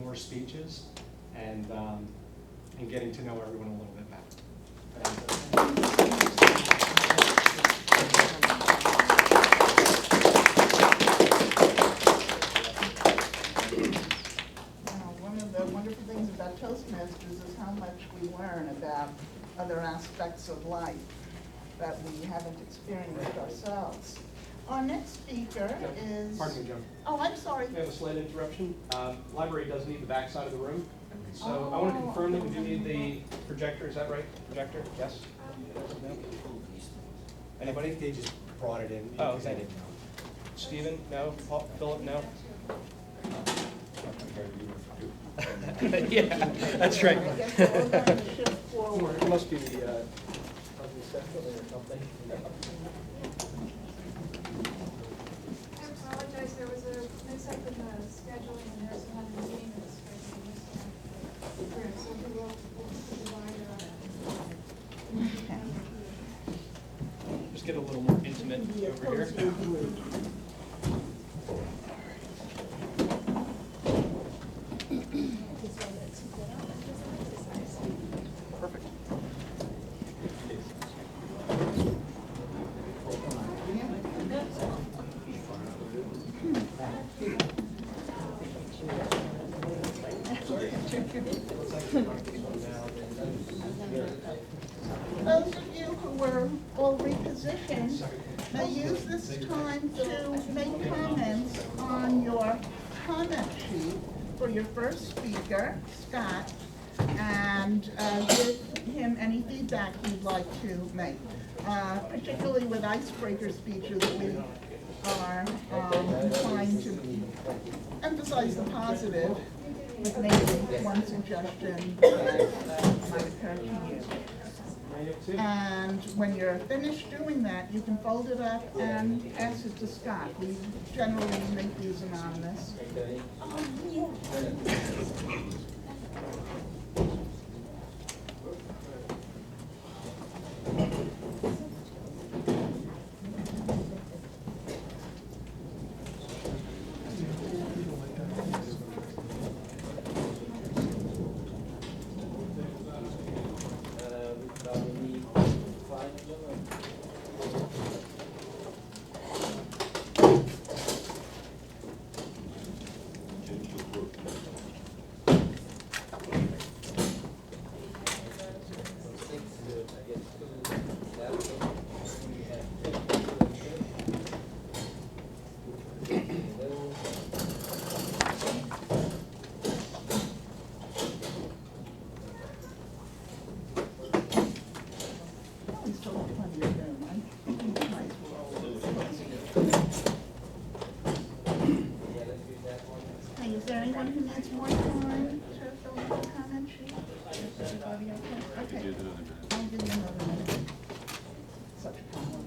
your speeches and getting to know everyone a little bit better. One of the wonderful things about Toastmasters is how much we learn about other aspects of life that we haven't experienced ourselves. Our next speaker is... Pardon me, Joan. Oh, I'm sorry. We have a slight interruption. Library does need the back side of the room. So I want to confirm that we do need the projector. Is that right? Projector? Yes? No? Anybody? They just brought it in. Oh, because I okay. didn't know. Stephen? No? Paul, Philip? No? Yeah, that's right. I guess we're all going to shift forward. It must be the secretary or something. I apologize, there was a mix-up in the scheduling, and there's another meeting that's scheduled. So we will put the divider on it. Just get a little more intimate Be a over here. closer group. Perfect. Those of you who were all repositioned may use this time to make comments on your comment sheet for your first speaker, Scott, and give him any feedback you'd like to make. Particularly with icebreaker speeches, we are trying to emphasize the positive, with maybe one suggestion that might occur to you. And when you're finished doing that, you can fold it up and pass it to Scott. We generally make these anonymous. We still have plenty of room. I think it's nice we're all Hey, is there anyone who needs more time to fill out the comment sheet? Everybody okay? Okay. I'll give you another minute. Such a problem.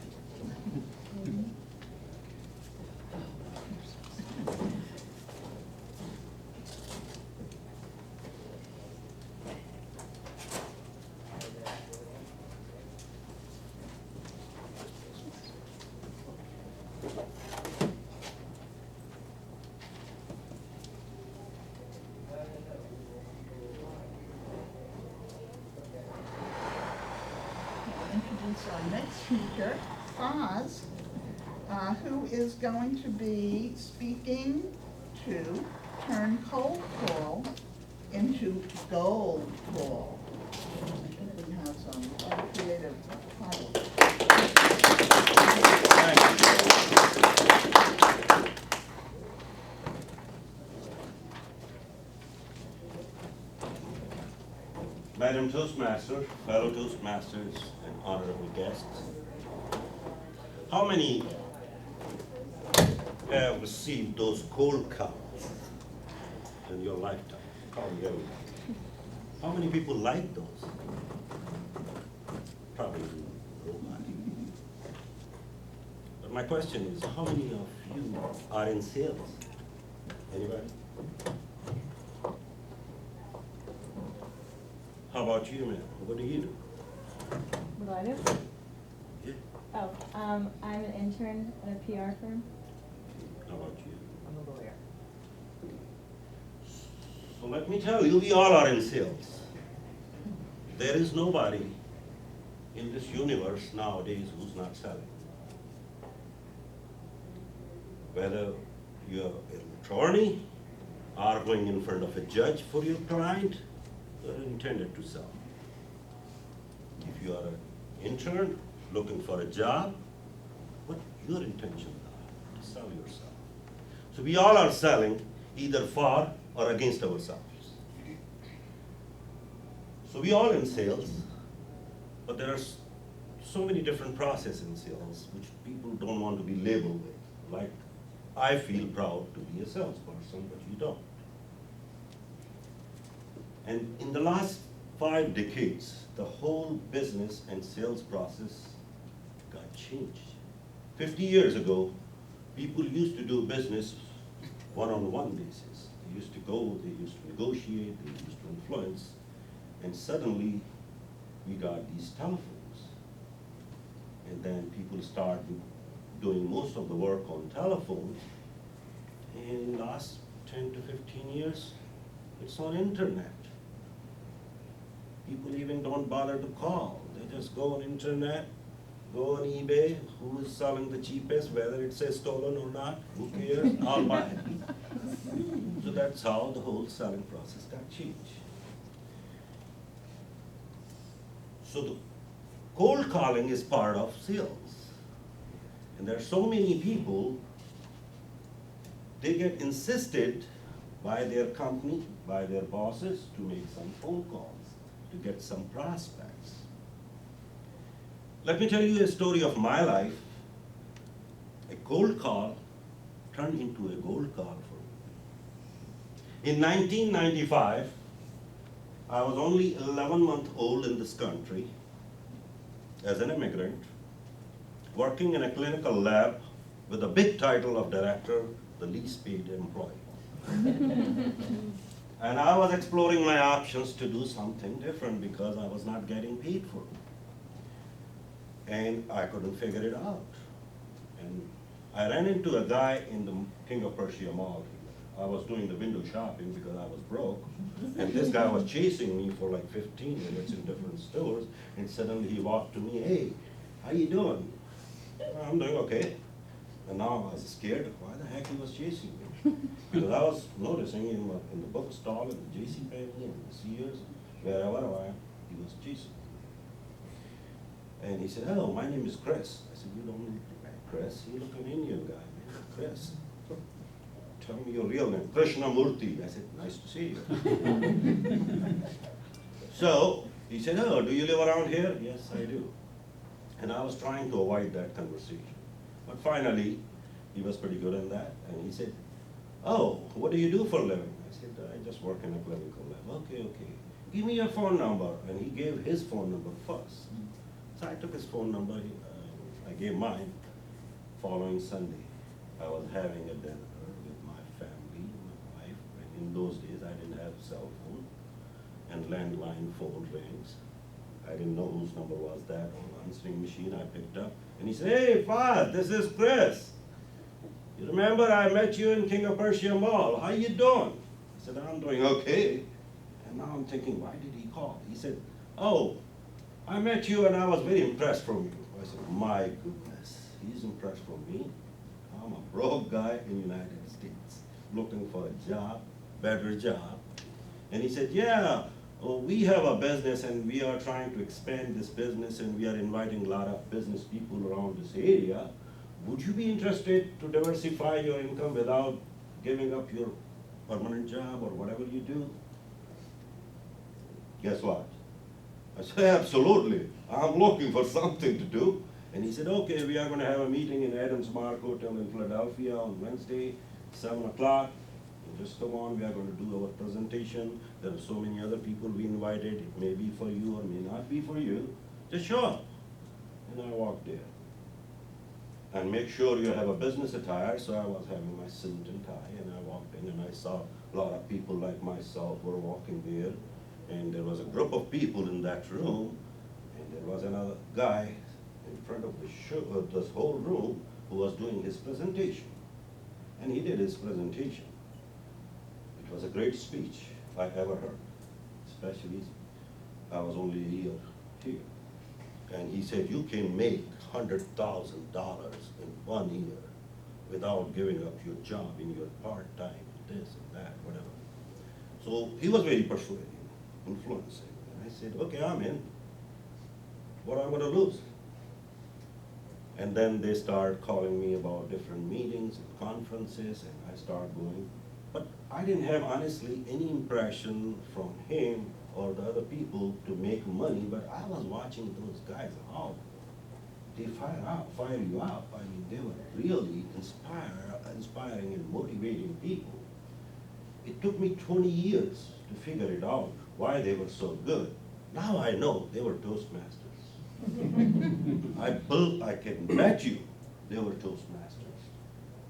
Introduce our next speaker, Oz, who is going to be speaking to turn cold call into gold call. I think we have some creative titles. Madam Toastmaster, fellow Toastmasters, and honorable guests, how many have received those cold calls in your lifetime? How many people like those? Probably nobody. But my question is, how many of you are in sales? Anybody? How about you, man? What do you do? What do I do? Yeah. Oh, I'm an intern at a PR firm. How about you? I'm a lawyer. So let me tell you, we all are in sales. There is nobody in this universe nowadays who's not selling. Whether you're an attorney or going in front of a judge for your client, you're intended to sell. If you are an intern looking for a job, what your intentions are to sell yourself. So we all are selling either for or against ourselves. So we all in sales, but there are so many different processes in sales which people don't want to be labeled with. Like, I feel proud to be a salesperson, but you don't. And in the last 5 decades, the whole business and sales process got changed. 50 years ago, people used to do business one-on-one basis. They used to go, they used to negotiate, they used to influence, and suddenly we got these telephones. And then people started doing most of the work on telephones. And in the last 10 to 15 years, it's on internet. People even don't bother to call. They just go on internet, go on eBay, who is selling the cheapest, whether it says stolen or not, who cares, I'll buy it. So that's how the whole selling process got changed. So the cold calling is part of sales. And there are so many people, they get insisted by their company, by their bosses to make some phone calls, to get some prospects. Let me tell you a story of my life. A cold call turned into a gold call for me. In 1995, I was only 11 months old in this country as an immigrant, working in a clinical lab with a big title of director, the least paid employee. And I was exploring my options to do something different because I was not getting paid for it. And I couldn't figure it out. And I ran into a guy in the King of Prussia Mall. I was doing the window shopping because I was broke. And this guy was chasing me for like 15 minutes in different stores. And suddenly he walked to me, "Hey, how you doing?" "I'm doing okay." And now I was scared of why the heck he was chasing me. Because I was noticing in the bookstall, in the JCPenney, and the Sears, wherever he was chasing me. And he said, "Oh, my name is Chris." I said, "You don't look like Chris. You look an Indian guy, man. Chris. Tell me your real name." "Krishnamurti." I said, "Nice to see you." So he said, "Oh, do you live around here?" "Yes, I do." And I was trying to avoid that conversation. But finally, he was pretty good in that. And he said, "Oh, what do you do for a living?" I said, "I just work in a clinical lab." "Okay, okay. Give me your phone number." And he gave his phone number first. So I took his phone number, I gave mine. Following Sunday, I was having a dinner with my family, my wife. And in those days, I didn't have cell phone, and landline phone rings. I didn't know whose number was that on answering machine. I picked up, and he said, "Hey, Fahd, this is Chris. You remember I met you in King of Prussia Mall. How you doing?" I said, "I'm doing okay." And now I'm thinking, why did he call? He said, "Oh, I met you and I was very impressed from you." I said, "My goodness, he's impressed from me. I'm a broke guy in the United States looking for a job, better job." And he said, "Yeah, we have a business and we are trying to expand this business and we are inviting a lot of business people around this area. Would you be interested to diversify your income without giving up your permanent job or whatever you do?" Guess what? I said, "Absolutely. I'm looking for something to do." And he said, "Okay, we are going to have a meeting in Adams Mark Hotel in Philadelphia on Wednesday, 7 o'clock. Just come on, we are going to do our presentation. There are so many other people we invited. It may be for you or may not be for you. Just show up." And I walked there. And make sure you have a business attire. So I was having my suit and tie, and I walked in and I saw a lot of people like myself were walking there. And there was a group of people in that room, and there was another guy in front of this whole room who was doing his presentation. And he did his presentation. It was a great speech. I ever heard, especially I was only a year here. And he said, you can make $100,000 in 1 year without giving up your job in your part-time, this and that, whatever. So he was very persuading, influencing. And I said, okay, I'm in. What am I gonna lose? And then they start calling me about different meetings and conferences, and I start going. But I didn't have, honestly, any impression from him or the other people to make money, but I was watching those guys, how they fire you up. I mean, they were really inspiring and motivating people. It took me 20 years to figure it out, why they were so good. Now I know they were Toastmasters. I can bet you they were Toastmasters.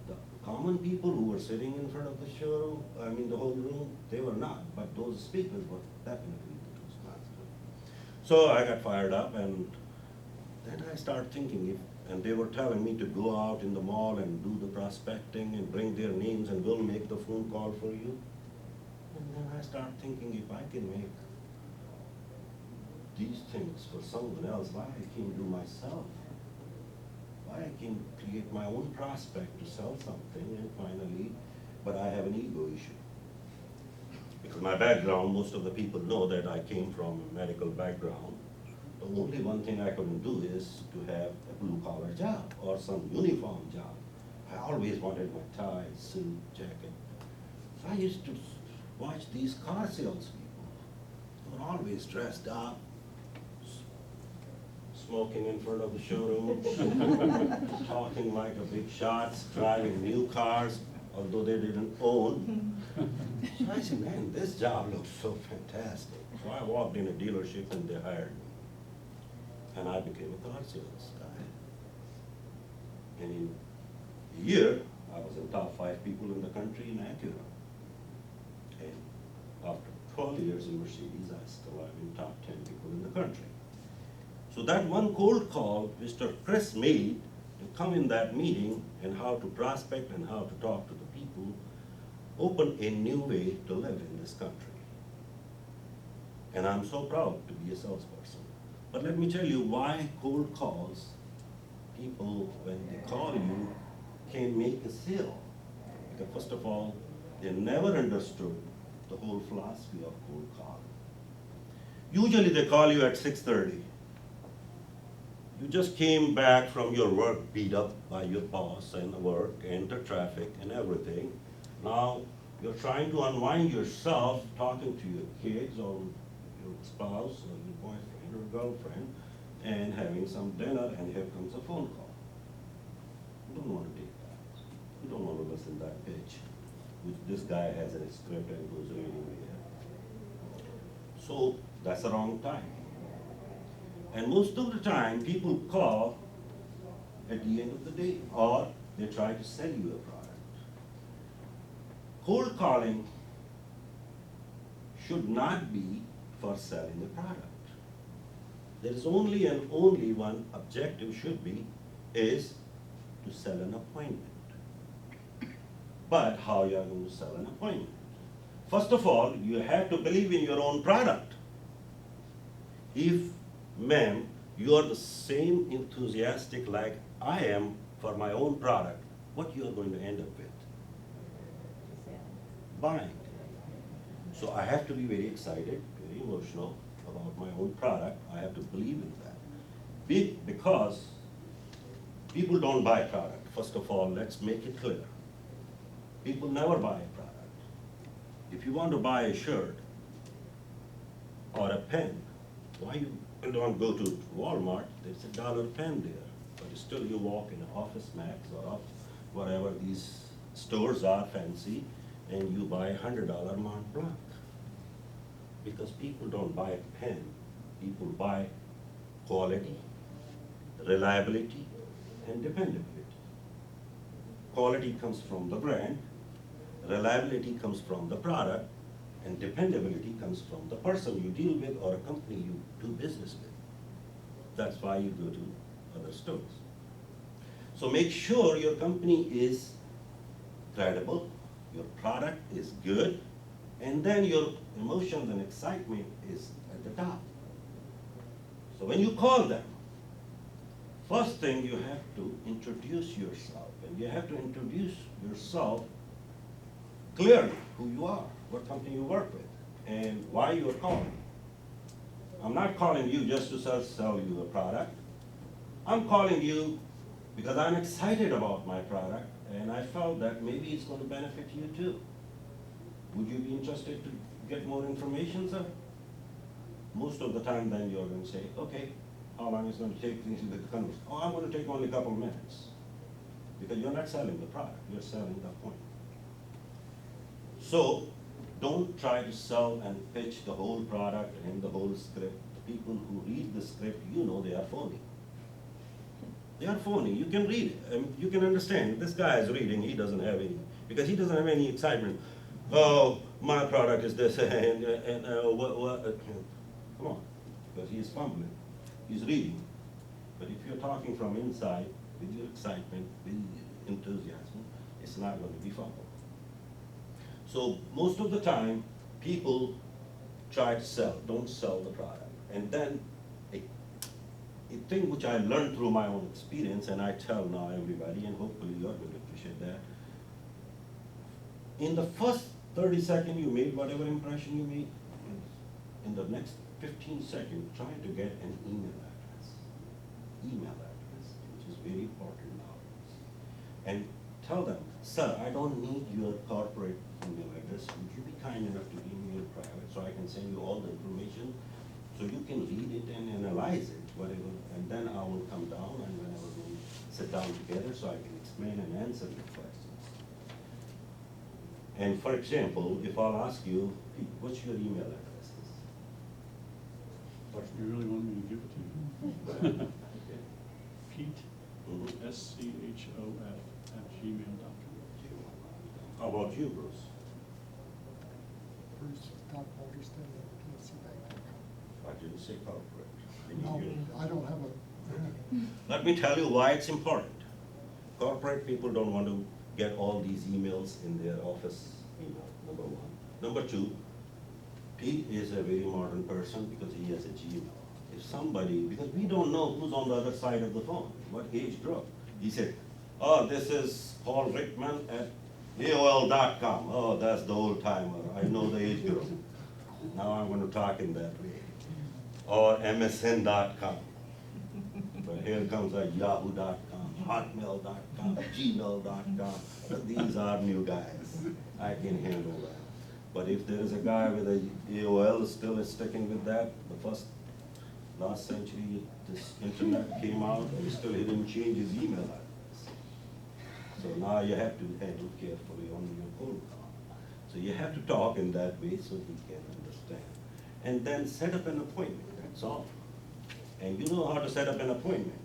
The common people who were sitting in front of the showroom, I mean the whole room, they were not, but those speakers were definitely the Toastmasters. So I got fired up, and then I started thinking, and they were telling me to go out in the mall and do the prospecting and bring their names and we'll make the phone call for you. And then I started thinking, if I can make these things for someone else, why I can't do myself? Why I can't create my own prospect to sell something, and finally, but I have an ego issue. Because my background, most of the people know that I came from a medical background. The only one thing I couldn't do is to have a blue-collar job or some uniform job. I always wanted my tie, suit, jacket. So I used to watch these car salespeople. They were always dressed up, smoking in front of the showroom, talking like a big shots, driving new cars, although they didn't own. So I said, man, this job looks so fantastic. So I walked in a dealership and they hired me. And I became a car sales guy. And in a year, I was in top 5 people in the country in Acura. And after 12 years in Mercedes, I still am in top 10 people in the country. So that one cold call Mr. Chris made to come in that meeting and how to prospect and how to talk to the people opened a new way to live in this country. And I'm so proud to be a salesperson. But let me tell you why cold calls, people, when they call you, can make a sale. Because first of all, they never understood the whole philosophy of cold calling. Usually they call you at 6:30. You just came back from your work beat up by your boss and work and the traffic and everything. Now you're trying to unwind yourself, talking to your kids or your spouse or your boyfriend or girlfriend, and having some dinner, and here comes a phone call. You don't want to take that. You don't want to listen to that pitch, which this guy has in his script and goes reading here. So that's the wrong time. And most of the time, people call at the end of the day, or they try to sell you a product. Cold calling should not be for selling a product. There is only and only one objective should be, is to sell an appointment. But how you are going to sell an appointment? First of all, you have to believe in your own product. If, ma'am, you are the same enthusiastic like I am for my own product, what you are going to end up with? Buying. So I have to be very excited, very emotional about my own product. I have to believe in that. Because people don't buy product. First of all, let's make it clear. People never buy a product. If you want to buy a shirt or a pen, why you don't go to Walmart? There's $1 pen there. But still you walk in Office Max or whatever these stores are fancy, and you buy $100 Mont Blanc. Because people don't buy a pen, people buy quality, reliability, and dependability. Quality comes from the brand, reliability comes from the product, and dependability comes from the person you deal with or a company you do business with. That's why you go to other stores. So make sure your company is credible, your product is good, And then your emotions and excitement is at the top. So when you call them, first thing you have to introduce yourself. And you have to introduce yourself clearly, who you are, what company you work with, and why you are calling. I'm not calling you just to sell you a product. I'm calling you because I'm excited about my product, and I felt that maybe it's going to benefit you too. Would you be interested to get more information, sir? Most of the time then you're going to say, okay, how long is it going to take into the conversation? Oh, I'm going to take only a couple minutes. Because you're not selling the product, you're selling the point. So, don't try to sell and pitch the whole product and the whole script. The people who read the script, you know they are phony. They are phony. You can read it. You can understand. This guy is reading, he doesn't have any, because he doesn't have any excitement. Oh, my product is this, and what, come on, because he's fumbling. He's reading. But if you're talking from inside, with your excitement, with your enthusiasm, it's not going to be fun. So most of the time, people try to sell, don't sell the product. And then a thing which I learned through my own experience, and I tell now everybody, and hopefully you're going to appreciate that. In the first 30 seconds you made, whatever impression you made, in the next 15 seconds, try to get an email address. Email address, which is very important nowadays. And tell them, sir, I don't need your corporate email address. Would you be kind enough to give me your private so I can send you all the information so you can read it and analyze it, whatever, and then I will come down and whenever we sit down together so I can explain and answer your questions. And for example, if I'll ask you, Pete, what's your email address? You really want me to give it to you? Pete, SCHOF @gmail.com. How about you, Bruce? I didn't say corporate. I need No, you. I don't have a, Let me tell you why it's important. Corporate people don't want to get all these emails in their office email, number one. Number two, Pete is a very modern person because he has a Gmail. If somebody, because we don't know who's on the other side of the phone, what age group. He said, oh, this is Paul Rickman at AOL.com. Oh, that's the old timer. I know the age group. Now I'm going to talk in that way. Or MSN.com. But here comes a Yahoo.com, Hotmail.com, Gmail.com. These are new guys. I can handle that. But if there is a guy with a AOL still is sticking with that, last century this internet came out and still he didn't change his email address. So now you have to handle carefully on your cold call. So you have to talk in that way so he can understand. And then set up an appointment, that's all. And you know how to set up an appointment.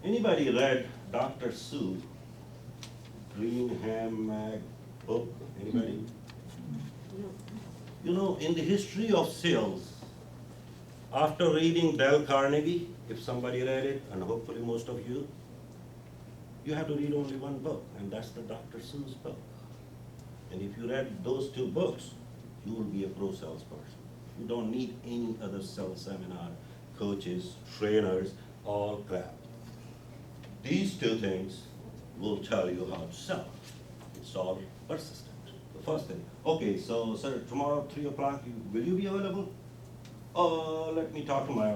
Anybody read Dr. Sue, Green Ham book? Anybody? You know, in the history of sales, after reading Dale Carnegie, if somebody read it, and hopefully most of you, you have to read only one book, and that's the Dr. Seuss book. And if you read those two books, you will be a pro salesperson. You don't need any other sales seminar, coaches, trainers, all crap. These two things will tell you how to sell. It's all persistent. The first thing, okay, so sir, tomorrow 3 o'clock, will you be available? Oh, let me talk to my,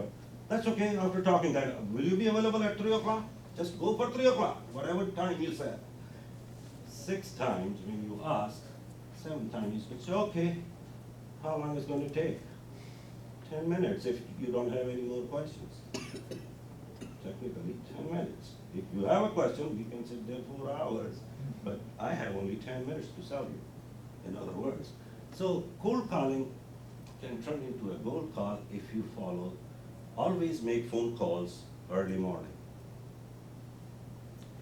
that's okay, after talking that, will you be available at 3 o'clock? Just go for 3 o'clock, whatever time you said. 6 times when you ask, 7 times you can say, okay, how long is it going to take? 10 minutes if you don't have any more questions. Technically, 10 minutes. If you have a question, you can sit there 4 hours. But I have only 10 minutes to sell you, in other words. So cold calling can turn into a gold call if you follow. Always make phone calls early morning.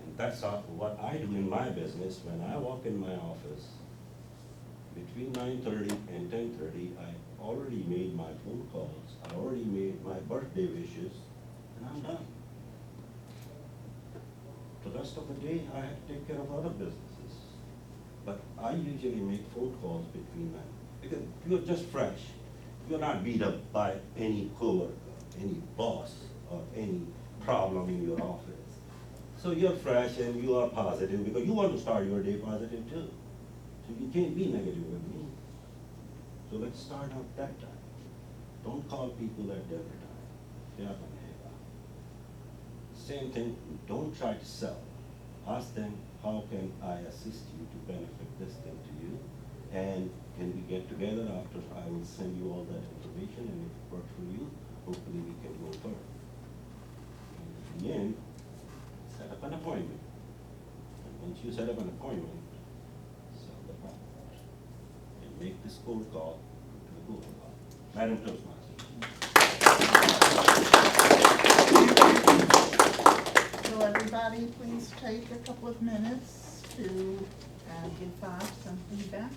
And that's what I do in my business. When I walk in my office, between 9:30 and 10:30, I already made my phone calls. I already made my birthday wishes, and I'm done. The rest of the day, I have to take care of other businesses. But I usually make phone calls between them, because you're just fresh. You're not beat up by any coworker, any boss, or any problem in your office. So you're fresh and you are positive, because you want to start your day positive too. So you can't be negative with me. So let's start out that time. Don't call people at dinner time. They are gonna hang out. Same thing, don't try to sell. Ask them, how can I assist you to benefit this thing to you? And can we get together after I will send you all that information, and if it works for you, hopefully we can go further. And in the end, set up an appointment. And once you set up an appointment, sell the product. And make this cold call to the Google call. Madam Toastmaster. So everybody, please take a couple of minutes to give Bob some feedback.